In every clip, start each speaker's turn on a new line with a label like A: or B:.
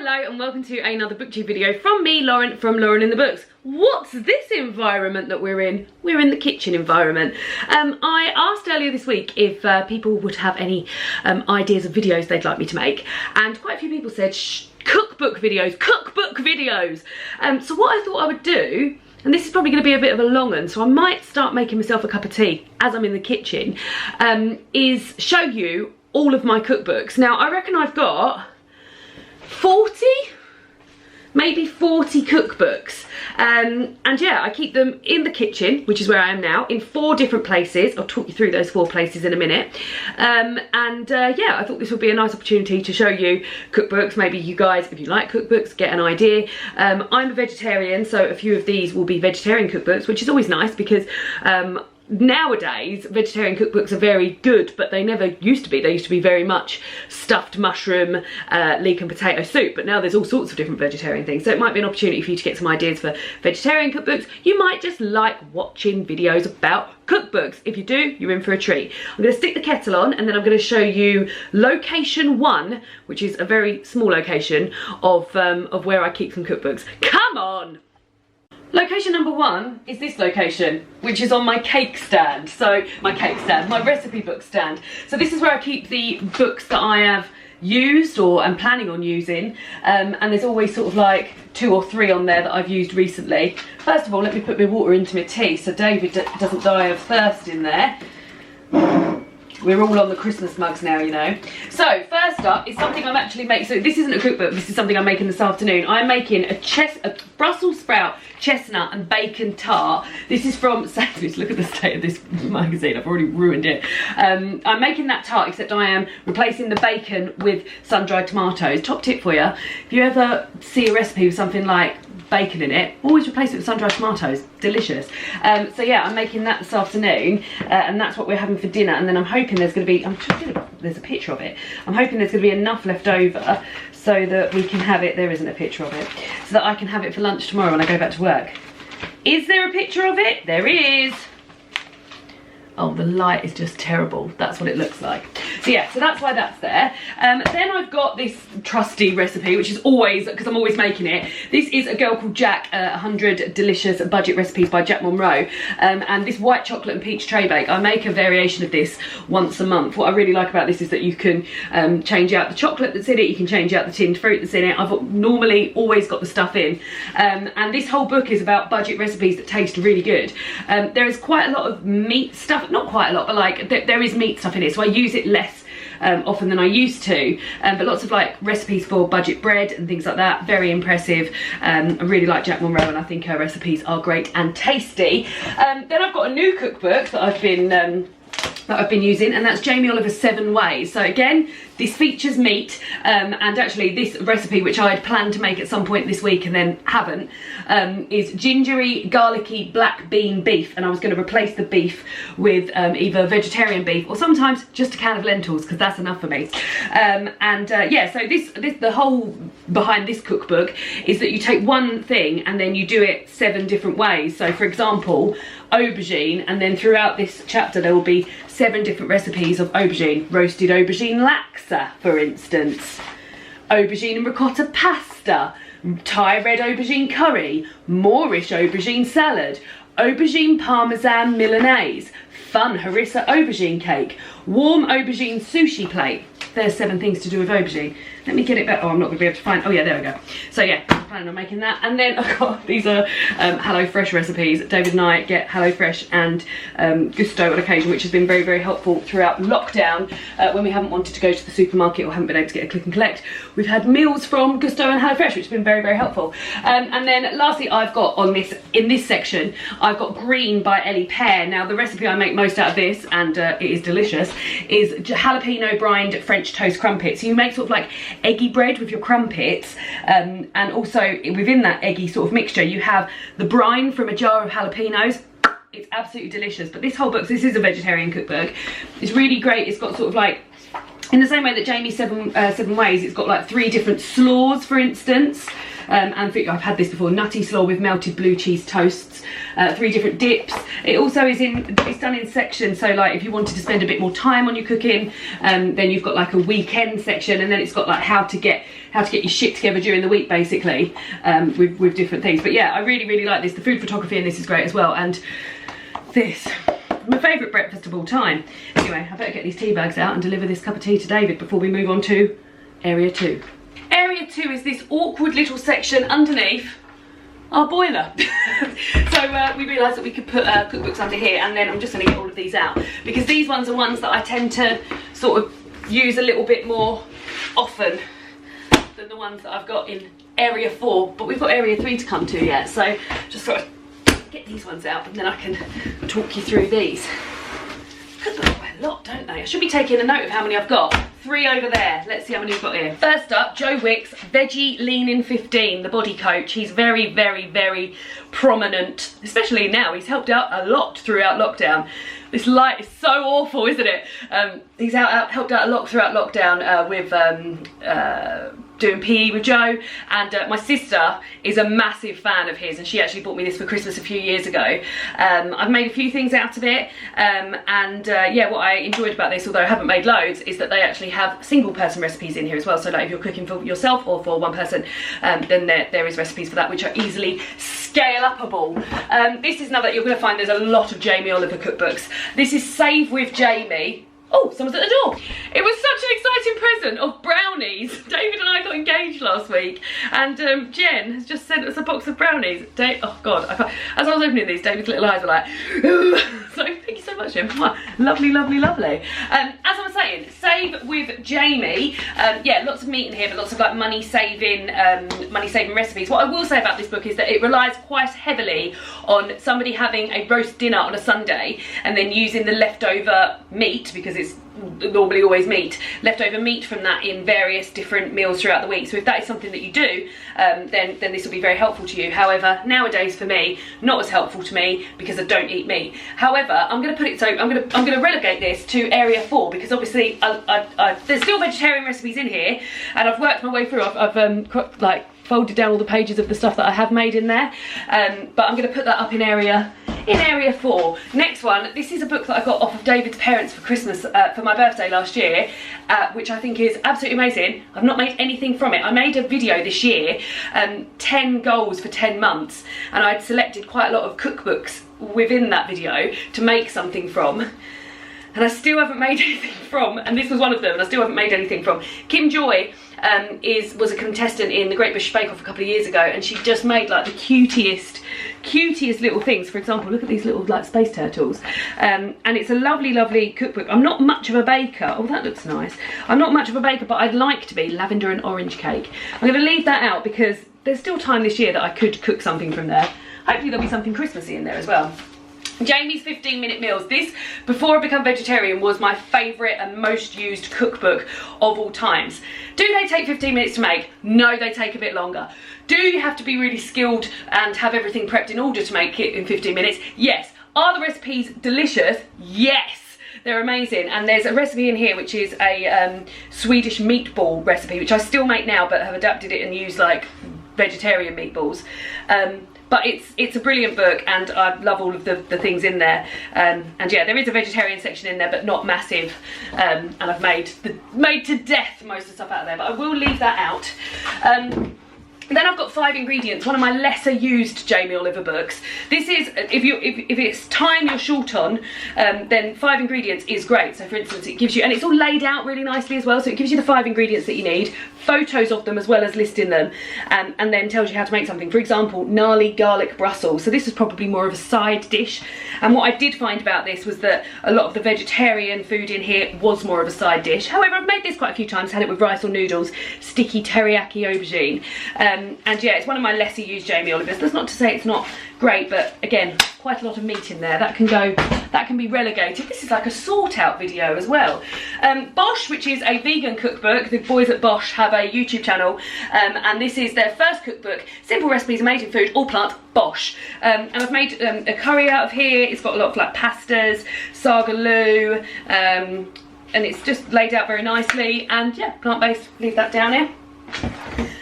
A: Hello and welcome to another booktube video from me, Lauren, from Lauren in the Books. What's this environment that we're in? We're in the kitchen environment. I asked earlier this week if people would have any ideas of videos they'd like me to make, and quite a few people said cookbook videos. So what I thought I would do, and this is probably going to be a bit of a long one, so I might start making myself a cup of tea as I'm in the kitchen, is show you all of my cookbooks. Now I reckon I've got 40, maybe 40 cookbooks, and yeah, I keep them in the kitchen, which is where I am now, in 4 different places. I'll talk you through those 4 places in a minute, yeah, I thought this would be a nice opportunity to show you cookbooks. Maybe you guys, if you like cookbooks, get an idea. I'm a vegetarian, so a few of these will be vegetarian cookbooks, which is always nice because nowadays vegetarian cookbooks are very good, but they never used to be. They used to be very much stuffed mushroom, leek and potato soup, but now there's all sorts of different vegetarian things, so it might be an opportunity for you to get some ideas for vegetarian cookbooks. You might just like watching videos about cookbooks. If you do, you're in for a treat. I'm going to stick the kettle on and then I'm going to show you location 1, which is a very small location of where I keep some cookbooks. Come on! Location number 1 is this location, which is on my cake stand. So, my recipe book stand. So this is where I keep the books that I have used or am planning on using, and there's always sort of like 2 or 3 on there that I've used recently. First of all, let me put my water into my tea so David doesn't die of thirst in there. We're all on the Christmas mugs now, you know. So, first up is something I'm actually making. So this isn't a cookbook, this is something I'm making this afternoon. I'm making a Brussels sprout, chestnut and bacon tart. This is from Sainsbury's. Look at the state of this magazine, I've already ruined it. I'm making that tart, except I am replacing the bacon with sun-dried tomatoes. Top tip for you, if you ever see a recipe with something like bacon in it, always replace it with sun-dried tomatoes. Delicious. So yeah, I'm making that this afternoon, and that's what we're having for dinner. And then I'm hoping there's going to be, there's a picture of it, I'm hoping there's going to be enough left over so that we can have it. There isn't a picture of it, so that I can have it for lunch tomorrow when I go back to work. Is there a picture of it? There is. Oh, the light is just terrible. That's what it looks like. So yeah, so that's why that's there. Then I've got this trusty recipe, which is always, because I'm always making it. This is a girl called Jack, 100 delicious budget recipes by Jack Monroe. And this white chocolate and peach tray bake, I make a variation of this once a month. What I really like about this is that you can change out the chocolate that's in it, you can change out the tinned fruit that's in it. I've normally always got the stuff in. And this whole book is about budget recipes that taste really good. There is quite a lot of meat stuff. Not quite a lot, but like there is meat stuff in it, so I use it less often than I used to, but lots of like recipes for budget bread and things like that. Very impressive. I really like Jack Monroe and I think her recipes are great and tasty. Then I've got a new cookbook that I've been using, and that's Jamie Oliver's 7 Ways. So again, this features meat, and actually this recipe, which I had planned to make at some point this week and then haven't, is gingery, garlicky, black bean beef, and I was going to replace the beef with either vegetarian beef or sometimes just a can of lentils, because that's enough for me. Yeah, so the whole behind this cookbook is that you take one thing and then you do it 7 different ways. So for example, aubergine, and then throughout this chapter there will be 7 different recipes of aubergine. Roasted aubergine laksa, for instance, aubergine and ricotta pasta, Thai red aubergine curry, Moorish aubergine salad, aubergine parmesan Milanese, fun harissa aubergine cake, warm aubergine sushi plate. There's 7 things to do with aubergine. Let me get it back. Oh, I'm not going to be able to find. Oh yeah, there we go. So yeah, I'm planning on making that. And then I've got, these are HelloFresh recipes. David and I get HelloFresh and Gusto on occasion, which has been very, very helpful throughout lockdown, when we haven't wanted to go to the supermarket or haven't been able to get a click and collect. We've had meals from Gusto and HelloFresh, which has been very, very helpful. And then lastly, I've got in this section, I've got Green by Ellie Pear. Now the recipe I make most out of this, and it is delicious, is jalapeno brined French toast crumpets. So you make sort of like eggy bread with your crumpets, and also within that eggy sort of mixture you have the brine from a jar of jalapenos. It's absolutely delicious. But this whole book, this is a vegetarian cookbook, it's really great. It's got sort of like in the same way that Jamie's seven ways, it's got like 3 different slaws, for instance. And I've had this before, nutty slaw with melted blue cheese toasts, 3 different dips. It also is it's done in sections, so like if you wanted to spend a bit more time on your cooking, then you've got like a weekend section, and then it's got like how to get your shit together during the week, basically, with different things. But yeah, I really like this. The food photography in this is great as well, and this, my favourite breakfast of all time. Anyway, I better get these tea bags out and deliver this cup of tea to David before we move on to area 2. Area 2 is this awkward little section underneath our boiler. So we realised that we could put cookbooks under here, and then I'm just going to get all of these out, because these ones are ones that I tend to sort of use a little bit more often than the ones that I've got in area 4, but we've got area 3 to come to yet, so just sort of get these ones out and then I can talk you through these. Cookbooks weigh a lot, don't they? I should be taking a note of how many I've got. 3 over there. Let's see how many we've got here. First up, Joe Wick's Veggie Lean-In 15, the body coach. He's very prominent, especially now. He's helped out a lot throughout lockdown. This light is so awful, isn't it? He's helped out a lot throughout lockdown with doing PE with Joe, and my sister is a massive fan of his, and she actually bought me this for Christmas a few years ago. I've made a few things out of it, and yeah, what I enjoyed about this, although I haven't made loads, is that they actually have single person recipes in here as well. So like if you're cooking for yourself or for one person, then there is recipes for that which are easily scale-upable. This is another, you're going to find there's a lot of Jamie Oliver cookbooks. This is Save with Jamie. Oh, someone's at the door. It was such an exciting present of brownies. David and I got engaged last week, and Jen has just sent us a box of brownies. Oh God, as I was opening these, David's little eyes were like, ooh. So thank you so much, Jen. Lovely. As I was saying, Save with Jamie. Yeah, lots of meat in here, but lots of like money saving recipes. What I will say about this book is that it relies quite heavily on somebody having a roast dinner on a Sunday and then using the leftover meat, because it's normally always meat, leftover meat from that in various different meals throughout the week. So if that is something that you do, then this will be very helpful to you. However, nowadays for me, not as helpful to me because I don't eat meat. However, I'm going to put it, so I'm going to relegate this to area 4, because obviously there's still vegetarian recipes in here, and I've worked my way through. I've like folded down all the pages of the stuff that I have made in there, but I'm going to put that up in area 4. Next one, this is a book that I got off of David's parents for Christmas for my birthday last year, which I think is absolutely amazing. I've not made anything from it. I made a video this year, 10 goals for 10 months, and I'd selected quite a lot of cookbooks within that video to make something from, and I still haven't made anything from, and this was one of them, and I still haven't made anything from. Kim Joy was a contestant in the Great British Bake Off a couple of years ago, and she just made like the cutest little things. For example, look at these little like space turtles, and it's a lovely cookbook. I'm not much of a baker. Oh, that looks nice. I'm not much of a baker, but I'd like to be. Lavender and orange cake. I'm going to leave that out because there's still time this year that I could cook something from there. Hopefully there'll be something Christmassy in there as well. Jamie's 15-minute meals. This, before I become vegetarian, was my favourite and most used cookbook of all times. Do they take 15 minutes to make? No, they take a bit longer. Do you have to be really skilled and have everything prepped in order to make it in 15 minutes? Yes. Are the recipes delicious? Yes. They're amazing, and there's a recipe in here which is a Swedish meatball recipe, which I still make now but have adapted it and used like vegetarian meatballs. But it's a brilliant book, and I love all of the things in there. And yeah, there is a vegetarian section in there, but not massive. And I've made to death most of the stuff out of there, but I will leave that out. Then I've got 5 ingredients, one of my lesser used Jamie Oliver books. This is, if it's time you're short on, then 5 ingredients is great. So for instance, it gives you, and it's all laid out really nicely as well, so it gives you the 5 ingredients that you need, photos of them as well as listing them, and then tells you how to make something. For example, gnarly garlic Brussels. So this is probably more of a side dish. And what I did find about this was that a lot of the vegetarian food in here was more of a side dish. However, I've made this quite a few times, had it with rice or noodles, sticky teriyaki aubergine. And yeah, it's one of my lesser used Jamie Olivers. That's not to say it's not great, but again, quite a lot of meat in there. That can be relegated. This is like a sort out video as well. Bosch, which is a vegan cookbook. The boys at Bosch have a YouTube channel, and this is their first cookbook. Simple recipes, amazing food, all plant, Bosch. And I've made a curry out of here. It's got a lot of like pastas, sagaloo, and it's just laid out very nicely, and yeah, plant-based, leave that down here.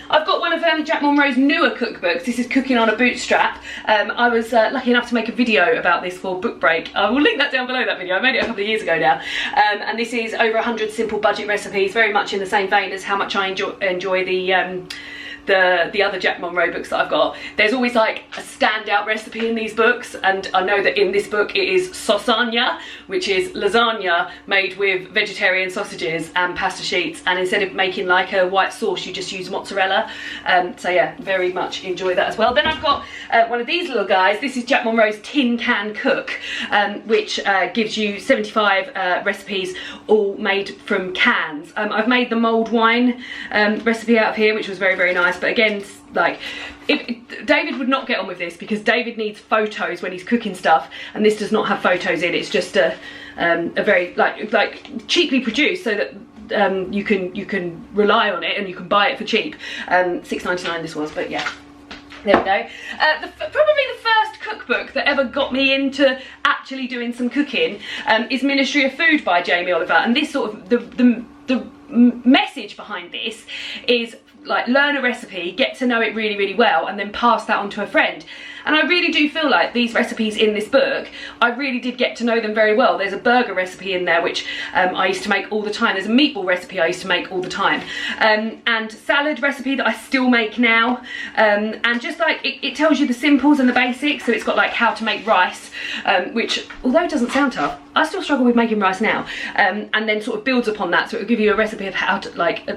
A: I've got one of Jack Monroe's newer cookbooks. This is Cooking on a Bootstrap. I was lucky enough to make a video about this for Book Break. I will link that down below that video. I made it a couple of years ago now. And this is over 100 simple budget recipes, very much in the same vein as how much I enjoy the other Jack Monroe books that I've got. There's always like a standout recipe in these books, and I know that in this book it is sosagna, which is lasagna made with vegetarian sausages and pasta sheets, and instead of making like a white sauce you just use mozzarella. So yeah, very much enjoy that as well. Then I've got one of these little guys. This is Jack Monroe's Tin Can Cook, which gives you 75 recipes all made from cans. I've made the mulled wine recipe out of here, which was very, very nice. But again, like, David would not get on with this because David needs photos when he's cooking stuff, and this does not have photos in. It's just a very like cheaply produced, so that you can rely on it and you can buy it for cheap. $6.99 this was, but yeah. There we go. Probably the first cookbook that ever got me into actually doing some cooking is Ministry of Food by Jamie Oliver, and this sort of the message behind this is like, learn a recipe, get to know it really, really well, and then pass that on to a friend. And I really do feel like these recipes in this book, I really did get to know them very well. There's a burger recipe in there which I used to make all the time. There's a meatball recipe I used to make all the time, and salad recipe that I still make now, and just like it tells you the simples and the basics. So it's got like how to make rice, which although it doesn't sound tough, I still struggle with making rice now, and then sort of builds upon that. So it'll give you a recipe of how to like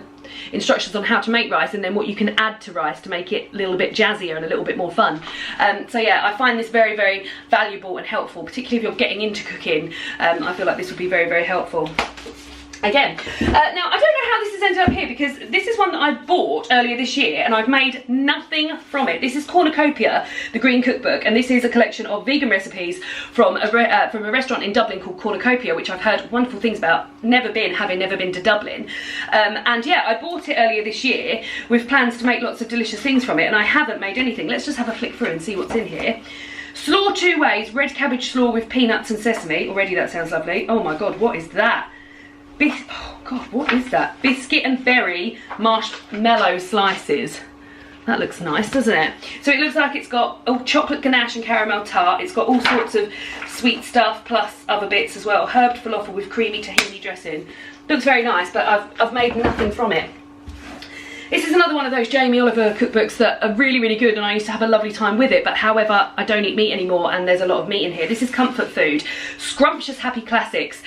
A: instructions on how to make rice, and then what you can add to rice to make it a little bit jazzier and a little bit more fun. So yeah, I find this very, very valuable and helpful, particularly if you're getting into cooking. I feel like this would be very, very helpful. Again, now I don't know how this has ended up here, because this is one that I bought earlier this year and I've made nothing from it. This is Cornucopia, the green cookbook, and this is a collection of vegan recipes from a restaurant in Dublin called Cornucopia, which I've heard wonderful things about, having never been to Dublin. And yeah, I bought it earlier this year with plans to make lots of delicious things from it, and I haven't made anything. Let's just have a flick through and see what's in here. Slaw 2 ways, red cabbage slaw with peanuts and sesame. Already that sounds lovely. Oh my god, what is that? Oh god, what is that? Biscuit and berry marshmallow slices. That looks nice, doesn't it? So it looks like it's got chocolate ganache and caramel tart. It's got all sorts of sweet stuff plus other bits as well. Herbed falafel with creamy tahini dressing. Looks very nice, but I've made nothing from it. This is another one of those Jamie Oliver cookbooks that are really, really good, and I used to have a lovely time with it, but however, I don't eat meat anymore and there's a lot of meat in here. This is Comfort Food, Scrumptious Happy Classics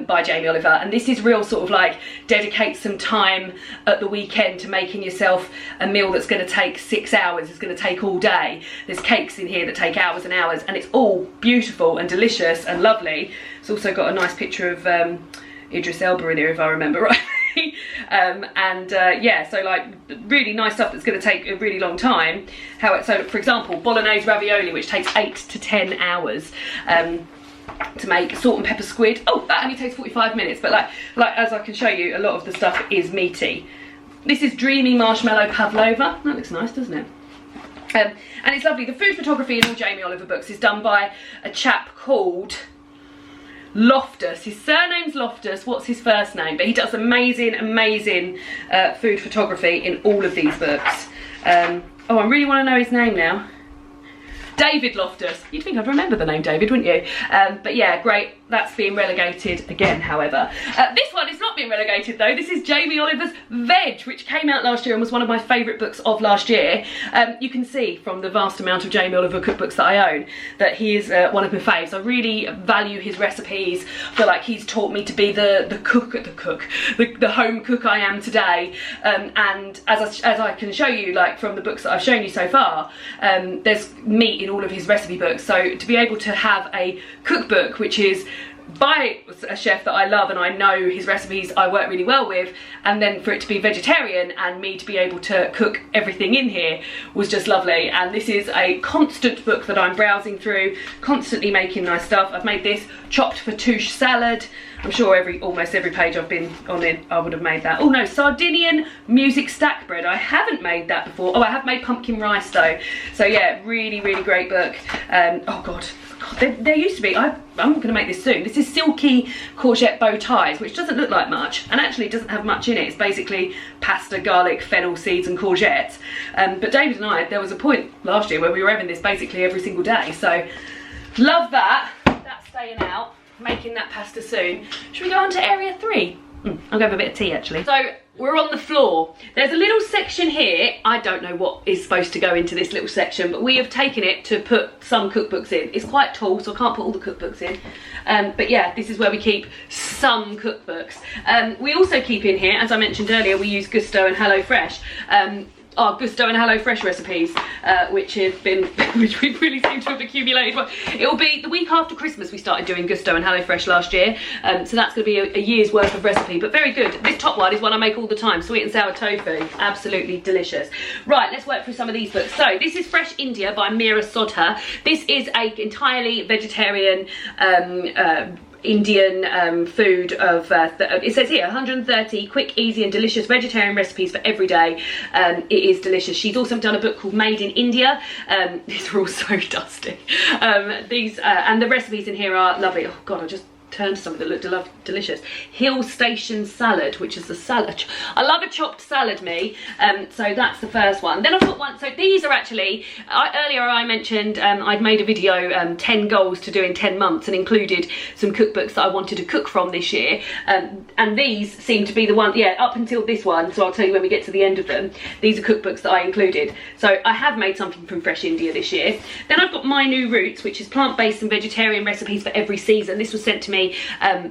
A: by Jamie Oliver, and this is real sort of like dedicate some time at the weekend to making yourself a meal that's going to take 6 hours, it's going to take all day. There's cakes in here that take hours and hours, and it's all beautiful and delicious and lovely. It's also got a nice picture of Idris Elba in here, if I remember right. Yeah, so like really nice stuff that's going to take a really long time. So for example, bolognese ravioli, which takes 8 to 10 hours to make. Salt and pepper squid, oh, that only takes 45 minutes, but like as I can show you, a lot of the stuff is meaty. This is dreamy marshmallow pavlova. That looks nice, doesn't it? And it's lovely. The food photography in all Jamie Oliver books is done by a chap called Loftus. His surname's Loftus. What's his first name? But he does amazing, amazing food photography in all of these books. Oh, I really want to know his name now. David Loftus. You'd think I'd remember the name David, wouldn't you? But yeah, great. That's being relegated again, however. This one is not being relegated though. This is Jamie Oliver's Veg, which came out last year and was one of my favourite books of last year. You can see from the vast amount of Jamie Oliver cookbooks that I own that he is one of my faves. I really value his recipes. I feel like he's taught me to be the home cook I am today. And as I can show you, like from the books that I've shown you so far, there's meat in all of his recipe books. So to be able to have a cookbook which is by a chef that I love and I know his recipes I work really well with, and then for it to be vegetarian and me to be able to cook everything in here was just lovely. And this is a constant book that I'm browsing through, constantly making nice stuff. I've made this chopped fattoush salad. I'm sure almost every page I've been on it I would have made that. Oh no, Sardinian music stack bread. I haven't made that before. Oh, I have made pumpkin rice though. So yeah, really, really great book. Oh god, I there used to be, I'm going to make this soon, this is silky courgette bow ties, which doesn't look like much, and actually doesn't have much in it. It's basically pasta, garlic, fennel seeds and courgettes. But David and I, there was a point last year where we were having this basically every single day, so love that. That's staying out, making that pasta soon. Should we go on to area 3? I'll go have a bit of tea actually. So we're on the floor. There's a little section here. I don't know what is supposed to go into this little section, but we have taken it to put some cookbooks in. It's quite tall, so I can't put all the cookbooks in. But yeah, this is where we keep some cookbooks. We also keep in here, as I mentioned earlier, we use Gusto and HelloFresh. Our Gusto and HelloFresh recipes, which we really seem to have accumulated. Well, it'll be the week after Christmas we started doing Gusto and HelloFresh last year, so that's going to be a year's worth of recipe, but very good. This top one is one I make all the time, sweet and sour tofu, absolutely delicious. Right, let's work through some of these books. So this is Fresh India by Meera Sodha. This is a entirely vegetarian Indian food of, it says here 130 quick, easy and delicious vegetarian recipes for every day. It is delicious. She's also done a book called Made in India. These are all so dusty. And the recipes in here are lovely. Oh god, I just turned to something that looked delicious. Hill Station salad, which is the salad. I love a chopped salad, me. So that's the first one. Then I've got one. So these are actually, earlier I mentioned I'd made a video 10 goals to do in 10 months and included some cookbooks that I wanted to cook from this year. And these seem to be the one, yeah, up until this one. So I'll tell you when we get to the end of them. These are cookbooks that I included. So I have made something from Fresh India this year. Then I've got My New Roots, which is plant-based and vegetarian recipes for every season. This was sent to me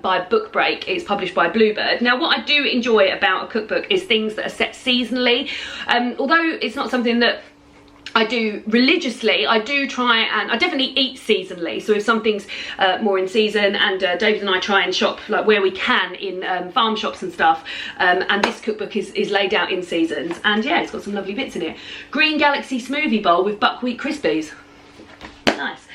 A: by Book Break. It's published by Bluebird. Now what I do enjoy about a cookbook is things that are set seasonally. Although it's not something that I do religiously, I do try and I definitely eat seasonally. So if something's more in season, and David and I try and shop like where we can in farm shops and stuff, and this cookbook is laid out in seasons, and yeah, it's got some lovely bits in it. Green Galaxy smoothie bowl with buckwheat crispies. Nice.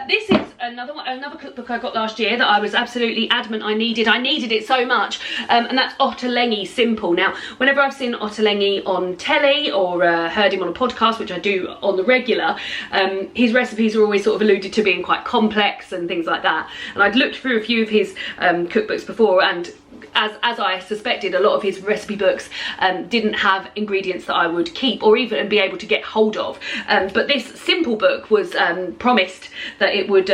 A: This is another cookbook I got last year that I was absolutely adamant I needed. I needed it so much, and that's Ottolenghi Simple. Now, whenever I've seen Ottolenghi on telly or heard him on a podcast, which I do on the regular, his recipes are always sort of alluded to being quite complex and things like that. And I'd looked through a few of his cookbooks before, and as I suspected, a lot of his recipe books didn't have ingredients that I would keep or even be able to get hold of. But this simple book was promised that it would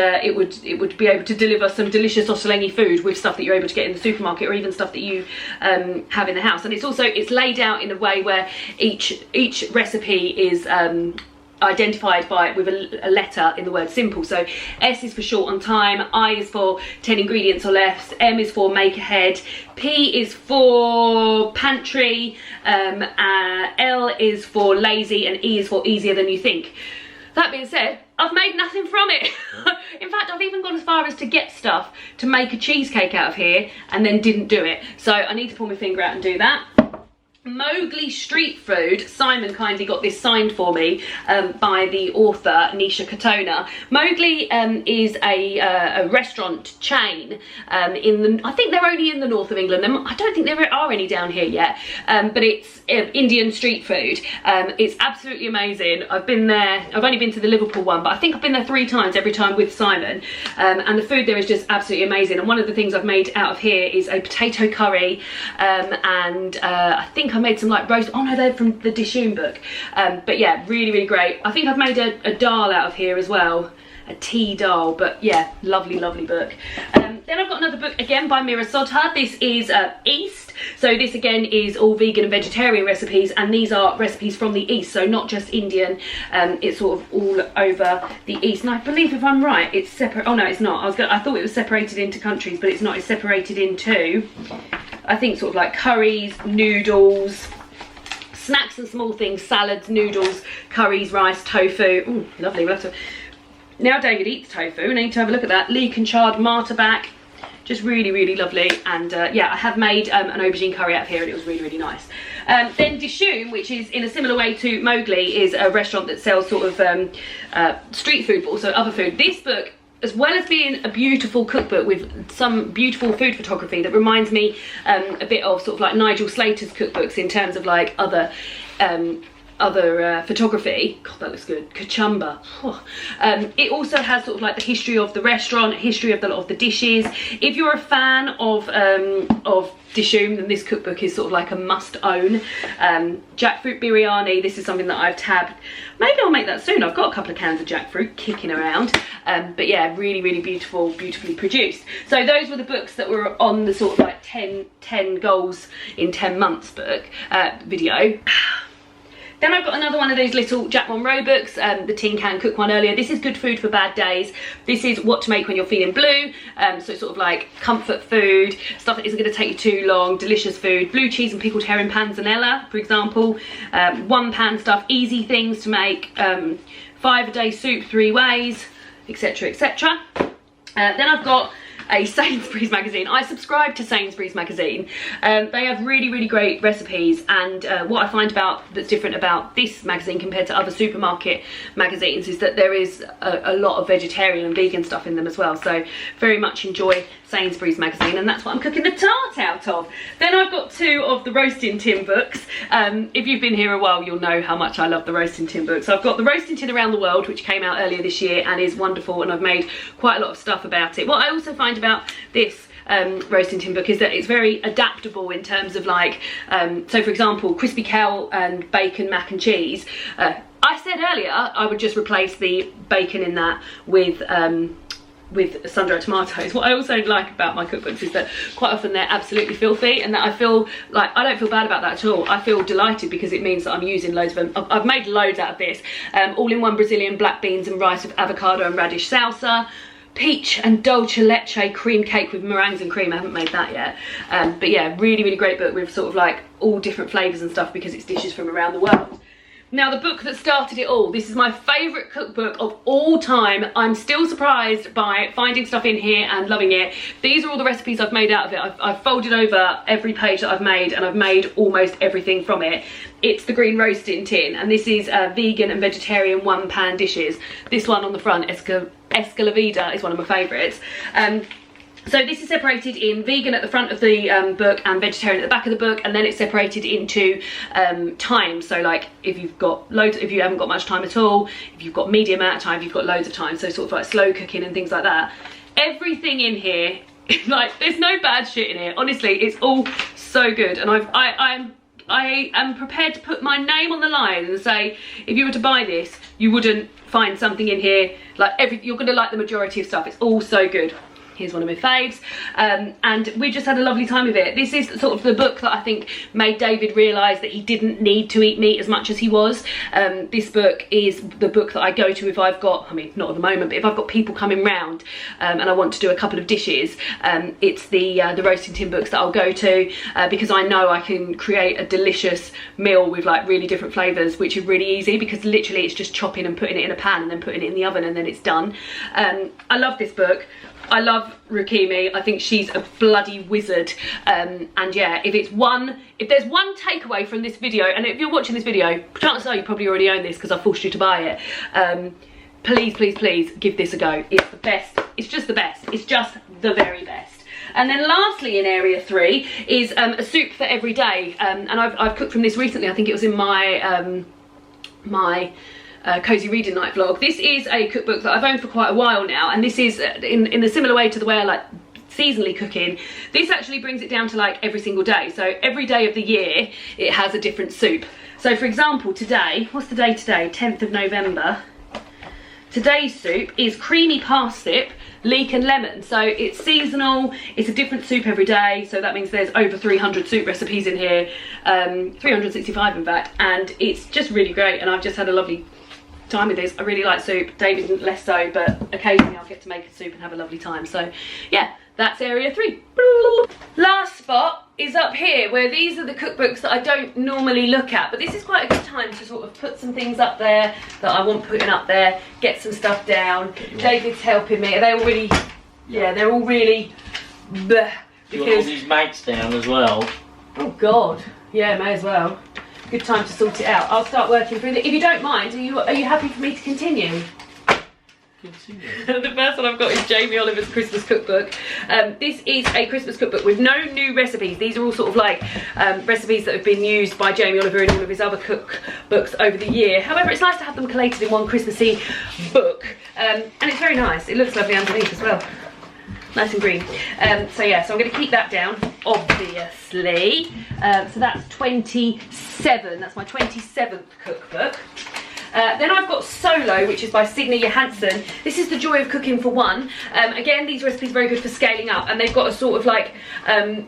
A: be able to deliver some delicious Ottolenghi food with stuff that you're able to get in the supermarket or even stuff that you have in the house. And it's laid out in a way where each recipe is identified with a letter in the word simple. So S is for short on time, I is for 10 ingredients or less, M is for make ahead, P is for pantry, L is for lazy, and E is for easier than you think. That being said, I've made nothing from it. In fact, I've even gone as far as to get stuff to make a cheesecake out of here and then didn't do it. So I need to pull my finger out and do that. Mowgli Street Food. Simon kindly got this signed for me by the author Nisha Katona. Mowgli is a restaurant chain I think they're only in the north of England. I don't think there are any down here yet, but it's Indian street food. It's absolutely amazing. I've been there. I've only been to the Liverpool one, but I think I've been there 3 times, every time with Simon, and the food there is just absolutely amazing. And one of the things I've made out of here is a potato curry, and I think I made some like roast, oh no, they're from the Dishoom book, but yeah, really, really great. I think I've made a dal out of here as well, a tea dal, but yeah, lovely, lovely book. Then I've got another book again by Meera Sodha. This is East. So this again is all vegan and vegetarian recipes, and these are recipes from the East, so not just Indian. It's sort of all over the East, and I believe, if I'm right, it's separate. Oh no, it's not. I thought it was separated into countries, but it's not. It's separated into, I think, sort of like curries, noodles, snacks and small things, salads, noodles, curries, rice, tofu. Ooh, lovely. We'll have to... Now David eats tofu, I need to have a look at that. Leek and chard martaback, just really, really lovely. And yeah, I have made an aubergine curry out here, and it was really, really nice. Then Dishoom, which is in a similar way to Mowgli, is a restaurant that sells sort of street food, but also other food. This book, as well as being a beautiful cookbook with some beautiful food photography that reminds me a bit of sort of like Nigel Slater's cookbooks in terms of like other other photography. God, that looks good. Kachumba. Oh. It also has sort of like the history of the restaurant, history of the dishes. If you're a fan of Dishoom, then this cookbook is sort of like a must own. Jackfruit biryani, this is something that I've tabbed. Maybe I'll make that soon. I've got a couple of cans of jackfruit kicking around. But yeah, really, really beautiful, beautifully produced. So those were the books that were on the sort of like 10 goals in 10 months book video. Then I've got another one of those little Jack Monroe books, the Tin Can Cook one earlier. This is Good Food for Bad Days. This is what to make when you're feeling blue. So it's sort of like comfort food, stuff that isn't going to take you too long, delicious food, blue cheese and pickled herring panzanella, for example. 1 pan stuff, easy things to make, 5 a day soup 3 ways, etc, etc. Then I've got a Sainsbury's magazine. I subscribe to Sainsbury's magazine. They have really, really great recipes, and what I find that's different about this magazine compared to other supermarket magazines is that there is a lot of vegetarian and vegan stuff in them as well. So very much enjoy Sainsbury's magazine, and that's what I'm cooking the tart out of. Then I've got 2 of the Roasting Tin books. If you've been here a while, you'll know how much I love the Roasting Tin books. So I've got the Roasting Tin Around the World, which came out earlier this year and is wonderful, and I've made quite a lot of stuff about it. What I also find about this Roasting Tin book is that it's very adaptable in terms of like, so for example, crispy kale and bacon mac and cheese. I said earlier I would just replace the bacon in that with sun-dried tomatoes. What I also like about my cookbooks is that quite often they're absolutely filthy, and that I feel like I don't feel bad about that at all. I feel delighted because it means that I'm using loads of them. I've made loads out of this. All-in-one Brazilian black beans and rice with avocado and radish salsa. Peach and dulce leche cream cake with meringues and cream. I haven't made that yet. But yeah, really, really great book with sort of like all different flavours and stuff because it's dishes from around the world. Now, the book that started it all, this is my favourite cookbook of all time. I'm still surprised by finding stuff in here and loving it. These are all the recipes I've made out of it. I've folded over every page that I've made, and I've made almost everything from it. It's the Green Roasting Tin, and this is vegan and vegetarian 1 pan dishes. This one on the front, Escalavida, is one of my favourites. So this is separated in vegan at the front of the book and vegetarian at the back of the book, and then it's separated into time. So like if you haven't got much time at all, if you've got medium amount of time, you've got loads of time. So sort of like slow cooking and things like that. Everything in here, like there's no bad shit in here. Honestly, it's all so good, and I am prepared to put my name on the line and say if you were to buy this, you wouldn't find something in here like you're gonna like the majority of stuff. It's all so good. Here's one of my faves, and we just had a lovely time with it. This is sort of the book that I think made David realise that he didn't need to eat meat as much as he was. This book is the book that I go to if I've got, I mean not at the moment, but if I've got people coming round and I want to do a couple of dishes, it's the Roasting Tin books that I'll go to because I know I can create a delicious meal with like really different flavours, which is really easy because literally it's just chopping and putting it in a pan and then putting it in the oven and then it's done. I love this book. I love Rukimi. I think she's a bloody wizard. And yeah, if there's one takeaway from this video, and if you're watching this video, chances are you probably already own this because I forced you to buy it. Please, please, please give this a go. It's the best. It's just the best. It's just the very best. And then lastly in area 3 is a soup for every day. And I've cooked from this recently. I think it was in my Cozy Reading Night vlog. This is a cookbook that I've owned for quite a while now, and this is in a similar way to the way I like seasonally cooking. This actually brings it down to like every single day. So every day of the year it has a different soup. So for example today, what's the day today? 10th of November. Today's soup is creamy parsnip, leek and lemon. So it's seasonal, it's a different soup every day. So that means there's over 300 soup recipes in here, 365 in fact, and it's just really great, and I've just had a lovely time with this. I really like soup. David less so, but occasionally I'll get to make a soup and have a lovely time. So yeah, that's area 3. Last spot is up here, where these are the cookbooks that I don't normally look at, but this is quite a good time to sort of put some things up there that I want putting up there, get some stuff down. David's helping me. Are they all really, yeah, they're all really bleh,
B: because you want all these mates down as well.
A: Oh god, yeah, may as well. Good time to sort it out. I'll start working through it. If you don't mind, are you happy for me to continue? The first one I've got is Jamie Oliver's Christmas cookbook. This is a Christmas cookbook with no new recipes. These are all sort of like recipes that have been used by Jamie Oliver in all of his other cookbooks over the year. However, it's nice to have them collated in one Christmassy book, and it's very nice. It looks lovely underneath as well. Nice and green. So yeah, so I'm going to keep that down, obviously. So that's 27. That's my 27th cookbook. Then I've got Solo, which is by Signe Johansson. This is The Joy of Cooking for One. Again, these recipes are very good for scaling up, and they've got a sort of like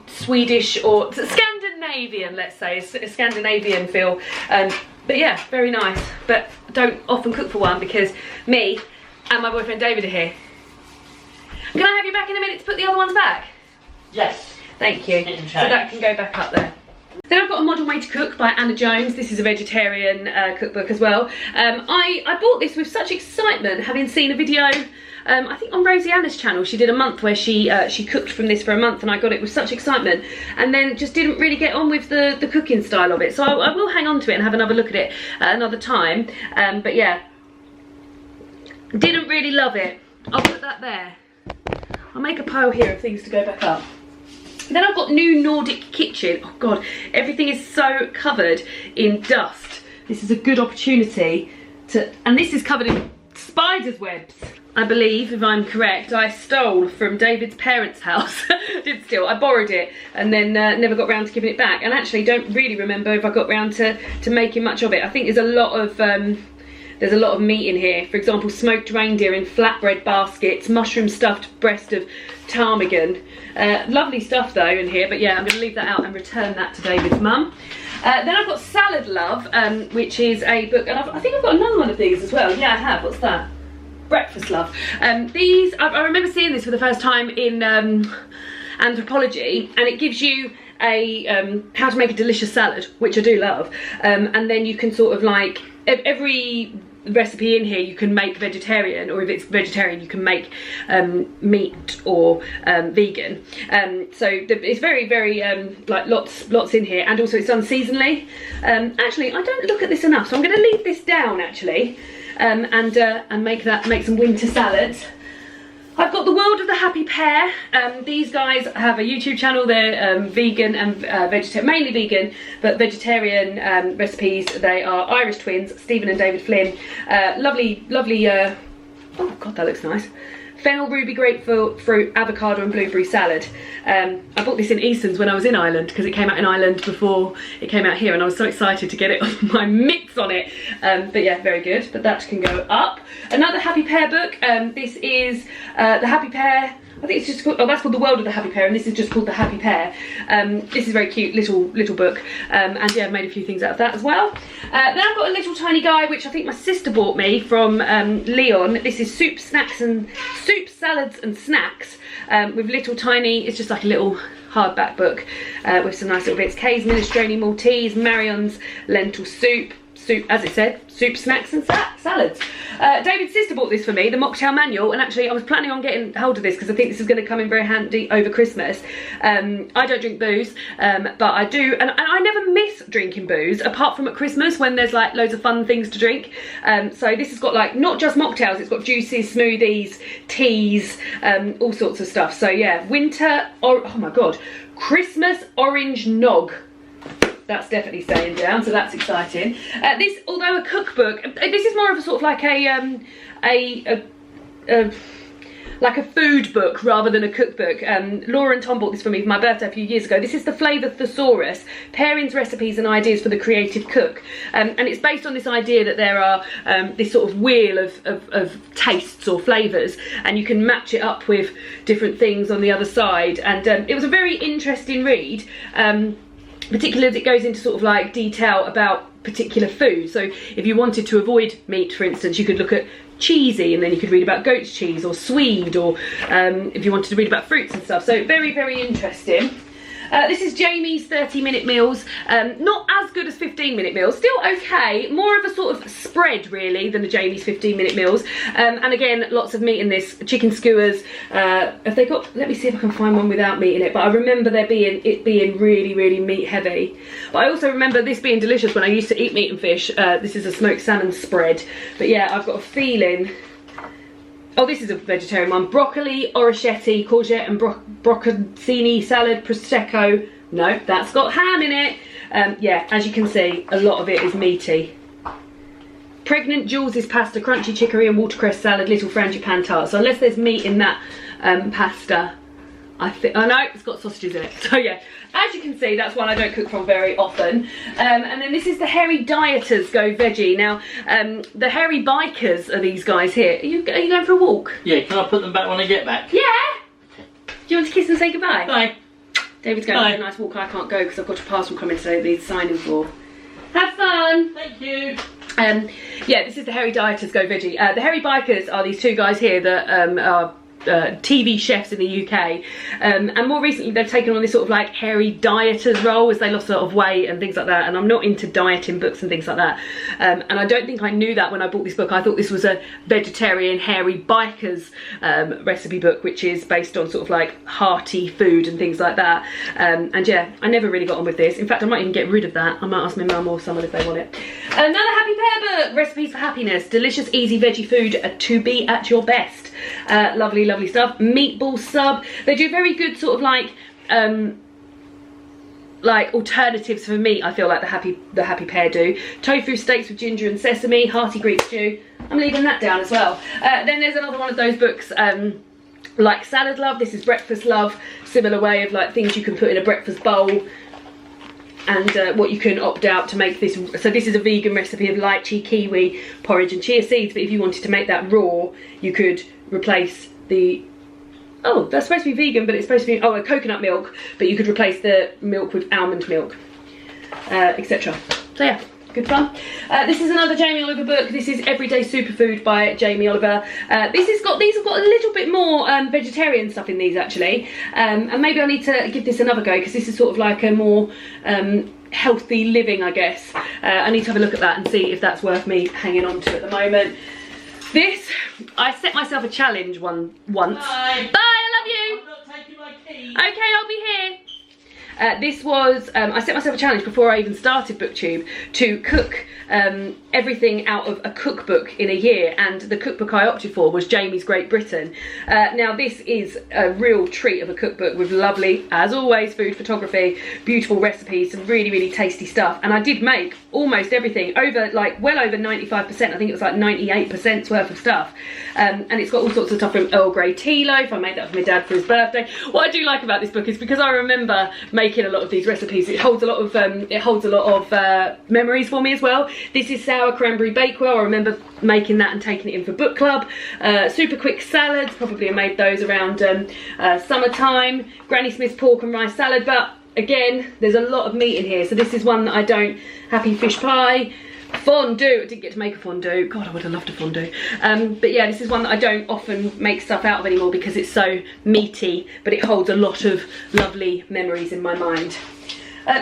A: Swedish or Scandinavian, let's say, a Scandinavian feel. But yeah, very nice. But don't often cook for one because me and my boyfriend David are here. Can I have you back in a minute to put the other ones back?
B: Yes.
A: Thank you. So that can go back up there. Then I've got A Modern Way to Cook by Anna Jones. This is a vegetarian cookbook as well. I bought this with such excitement, having seen a video, I think on Rosie Anna's channel. She did a month where she cooked from this for a month, and I got it with such excitement, and then just didn't really get on with the cooking style of it. So I will hang on to it and have another look at it at another time. But yeah, didn't really love it. I'll put that there. I'll make a pile here of things to go back up. Then I've got New Nordic Kitchen. Oh God, everything is so covered in dust. This is a good opportunity to, and this is covered in spider's webs. I believe, if I'm correct, I stole from David's parents' house. Did steal, I borrowed it and then never got round to giving it back. And actually don't really remember if I got round to making much of it. I think there's a lot of meat in here. For example, smoked reindeer in flatbread baskets, mushroom stuffed breast of ptarmigan. Lovely stuff though in here, but yeah, I'm going to leave that out and return that to David's mum. Then I've got Salad Love, which is a book, and I think I've got another one of these as well. Yeah, I have. What's that? Breakfast Love. These, I remember seeing this for the first time in anthropology, and it gives you a how to make a delicious salad, which I do love, and then you can sort of like every recipe in here you can make vegetarian, or if it's vegetarian you can make meat or vegan. So it's very like lots in here, and also it's done seasonally. Actually, I don't look at this enough, so I'm going to leave this down actually, and make some winter salads. I've got The World of the Happy Pear. These guys have a YouTube channel. They're vegan and vegetarian, mainly vegan, but vegetarian recipes. They are Irish twins, Stephen and David Flynn. Lovely, oh God, that looks nice. Fennel, ruby, grapefruit, avocado and blueberry salad. I bought this in Easton's when I was in Ireland, because it came out in Ireland before it came out here, and I was so excited to get it on my mix on it. But yeah, very good, but that can go up. Another Happy Pear book. This is The Happy Pear. I think it's just called, oh, that's called The World of the Happy Pear, and this is just called The Happy Pear. This is a very cute little book, and yeah, I've made a few things out of that as well. Then I've got a little tiny guy, which I think my sister bought me from Leon. This is Soup, Salads and Snacks, with little tiny, it's just like a little hardback book with some nice little bits. Kay's Minestrone Maltese, Marion's Lentil Soup, as it said, soup, snacks and salads. David's sister bought this for me, the Mocktail Manual, and actually I was planning on getting hold of this because I think this is going to come in very handy over Christmas. I don't drink booze, but I do, and I never miss drinking booze, apart from at Christmas when there's like loads of fun things to drink. So this has got like, not just mocktails, it's got juices, smoothies, teas, all sorts of stuff. So yeah, winter, or oh my God, Christmas orange nog. That's definitely staying down, so that's exciting. This, although a cookbook, this is more of a sort of like like a food book rather than a cookbook. Laura and Tom bought this for me for my birthday a few years ago. This is the Flavour Thesaurus, Pairings, Recipes and Ideas for the Creative Cook. And it's based on this idea that there are this sort of wheel of tastes or flavours, and you can match it up with different things on the other side. And it was a very interesting read. Particularly as it goes into sort of like detail about particular foods. So if you wanted to avoid meat, for instance, you could look at cheesy, and then you could read about goat's cheese or swede, or if you wanted to read about fruits and stuff. So very interesting. This is Jamie's 30-minute meals. Not as good as 15-minute meals, still okay. More of a sort of spread really than the Jamie's 15-minute meals. And again, lots of meat in this. Chicken skewers. Have they got? Let me see if I can find one without meat in it. But I remember it being really meat heavy. But I also remember this being delicious when I used to eat meat and fish. This is a smoked salmon spread. But yeah, I've got a feeling oh, this is a vegetarian one. Broccoli, orecchiette, courgette and brocconcini salad, prosecco. No, that's got ham in it. Yeah, as you can see, a lot of it is meaty. Pregnant Jules' pasta, crunchy chicory and watercress salad, little frangipane tart. So unless there's meat in that pasta, I think, oh no, it's got sausages in it. So yeah, as you can see, that's one I don't cook from very often. And then this is the Hairy Dieters Go Veggie. Now, the Hairy Bikers are these guys here. Are you going for a walk?
B: Yeah, can I put them back when I get back?
A: Yeah! Do you want to kiss and say goodbye?
B: Bye.
A: David's going for a nice walk. I can't go because I've got a parcel coming today that needs signing for. Have fun!
B: Thank you.
A: Yeah, this is the Hairy Dieters Go Veggie. The Hairy Bikers are these two guys here that are TV chefs in the UK, and more recently they've taken on this sort of like hairy dieters role as they lost a lot of weight and things like that. And I'm not into dieting books and things like that, and I don't think I knew that when I bought this book. I thought this was a vegetarian hairy bikers recipe book, which is based on sort of like hearty food and things like that. And yeah, I never really got on with this. In fact, I might even get rid of that. I might ask my mum or someone if they want it. Another Happy Pear book, Recipes for Happiness, delicious easy veggie food to be at your best. Lovely stuff. Meatball sub. They do very good sort of like alternatives for meat. I feel like the Happy Pear do. Tofu steaks with ginger and sesame, hearty Greek stew. I'm leaving that down as well. Then there's another one of those books like Salad Love. This is Breakfast Love. Similar way of like things you can put in a breakfast bowl. And what you can opt out to make this. So this is a vegan recipe of lychee, kiwi, porridge and chia seeds. But if you wanted to make that raw, you could replace the, oh, that's supposed to be vegan, but it's supposed to be, oh, a coconut milk, but you could replace the milk with almond milk, etc. So yeah, good fun. This is another Jamie Oliver book. This is Everyday Superfood by Jamie Oliver. These have got a little bit more vegetarian stuff in these actually, and maybe I need to give this another go because this is sort of like a more healthy living, I guess. I need to have a look at that and see if that's worth me hanging on to at the moment. This, I set myself a challenge once. Bye! Bye, I love you!
B: I'm not taking my keys.
A: Okay, I'll be here. This was, I set myself a challenge before I even started BookTube to cook everything out of a cookbook in a year, and the cookbook I opted for was Jamie's Great Britain. Now this is a real treat of a cookbook with lovely, as always, food photography, beautiful recipes, some really tasty stuff, and I did make almost everything, over like well over 95%, I think it was like 98% worth of stuff, and it's got all sorts of stuff from Earl Grey tea loaf. I made that for my dad for his birthday. What I do like about this book is because I remember making a lot of these recipes, it holds a lot of memories for me as well. This is sour cranberry bakewell. I remember making that and taking it in for book club. Super quick salads, probably I made those around summertime. Granny Smith's pork and rice salad, but again there's a lot of meat in here, so this is one that I don't. Happy fish pie. Fondue, I didn't get to make a fondue. God, I would have loved a fondue. But yeah, this is one that I don't often make stuff out of anymore because it's so meaty, but it holds a lot of lovely memories in my mind.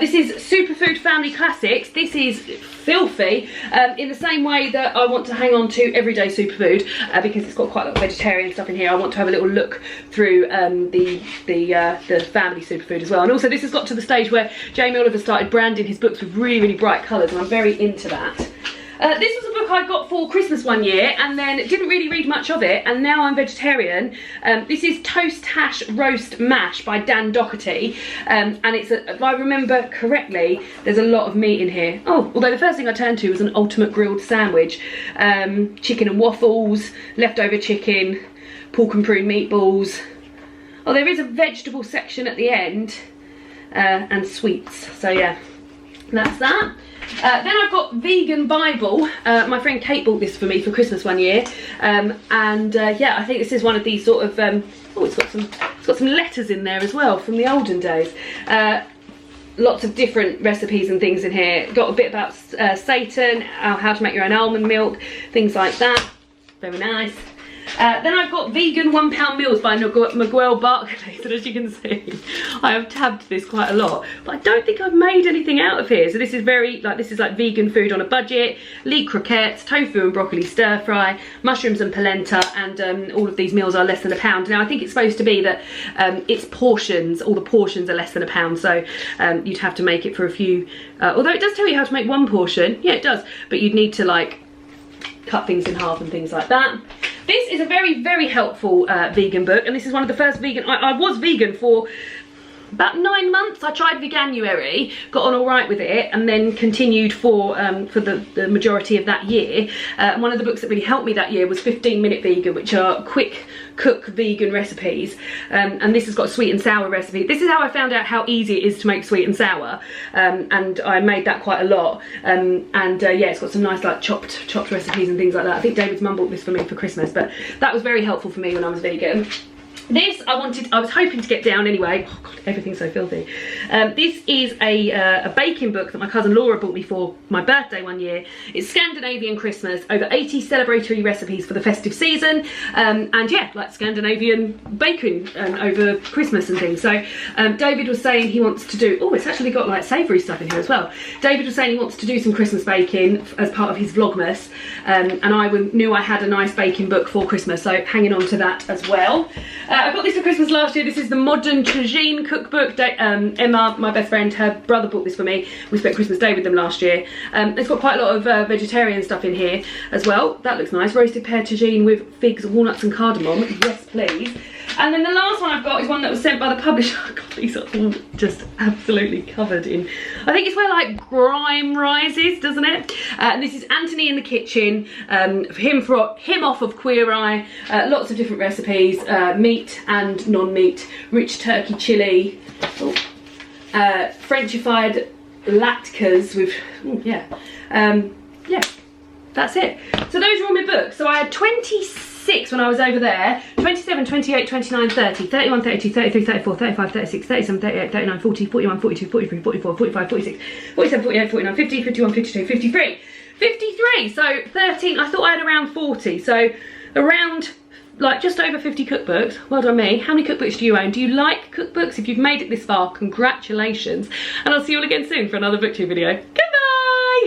A: This is Superfood Family Classics. This is filthy in the same way that I want to hang on to Everyday Superfood because it's got quite a lot of vegetarian stuff in here. I want to have a little look through the family superfood as well. And also this has got to the stage where Jamie Oliver started branding his books with really bright colours, and I'm very into that. This was a book I got for Christmas one year and then didn't really read much of it, and now I'm vegetarian. This is Toast Hash Roast Mash by Dan Doherty, and it's, if I remember correctly, there's a lot of meat in here. Oh, although the first thing I turned to was an ultimate grilled sandwich. Chicken and waffles, leftover chicken, pork and prune meatballs. Oh, there is a vegetable section at the end, and sweets, so yeah, that's that. Then I've got Vegan Bible. My friend Kate bought this for me for Christmas one year, yeah, I think this is one of these sort of oh, it's got some letters in there as well from the olden days. Lots of different recipes and things in here. Got a bit about Satan, how to make your own almond milk, things like that. Very nice. Then I've got Vegan £1 Meals by Miguel Barclay, and as you can see, I have tabbed this quite a lot, but I don't think I've made anything out of here. So this is like vegan food on a budget, leek croquettes, tofu and broccoli stir fry, mushrooms and polenta, and all of these meals are less than £1. Now I think it's supposed to be that it's portions, all the portions are less than £1, so you'd have to make it for a few, although it does tell you how to make one portion, yeah it does, but you'd need to like cut things in half and things like that. this is a very, very helpful vegan book, and this is one of the first vegan, I was vegan for about 9 months. I tried Veganuary, got on all right with it, and then continued for the majority of that year. One of the books that really helped me that year was 15-Minute Vegan, which are quick cook vegan recipes, and this has got a sweet and sour recipe. This is how I found out how easy it is to make sweet and sour, and I made that quite a lot, yeah, it's got some nice like chopped recipes and things like that. I think David's mum bought this for me for Christmas, but that was very helpful for me when I was vegan. This I was hoping to get down anyway. Oh God, everything's so filthy. This is a baking book that my cousin Laura bought me for my birthday one year. It's Scandinavian Christmas, over 80 celebratory recipes for the festive season, and yeah, like Scandinavian baking over Christmas and things. So David was saying he wants to do, oh, it's actually got like savoury stuff in here as well. David was saying he wants to do some Christmas baking as part of his Vlogmas, and I knew I had a nice baking book for Christmas, so hanging on to that as well. I got this for Christmas last year. This is the Modern Cuisine cookbook. Emma, my best friend, her brother bought this for me. We spent Christmas Day with them last year. It's got quite a lot of vegetarian stuff in here as well. That looks nice. Roasted pear tagine with figs, walnuts and cardamom. Yes, please. And then the last one I've got is one that was sent by the publisher. God, these are all just absolutely covered in, I think it's where like grime rises, doesn't it? And this is Anthony in the Kitchen, him off of Queer Eye, lots of different recipes, meat and non-meat, rich turkey chili, Frenchified latkes with, yeah, that's it. So those are all my books. So I had 26 when I was over there, 27, 28, 29, 30, 31, 32, 33, 34, 35, 36, 37, 38, 39, 40, 41, 42, 43, 44, 45, 46, 47, 48, 49, 50, 51, 52, 53. 53, so 13, I thought I had around 40, so around like just over 50 cookbooks. Well done me. How many cookbooks do you own? Do you like cookbooks? If you've made it this far, congratulations, and I'll see you all again soon for another booktube video. Goodbye.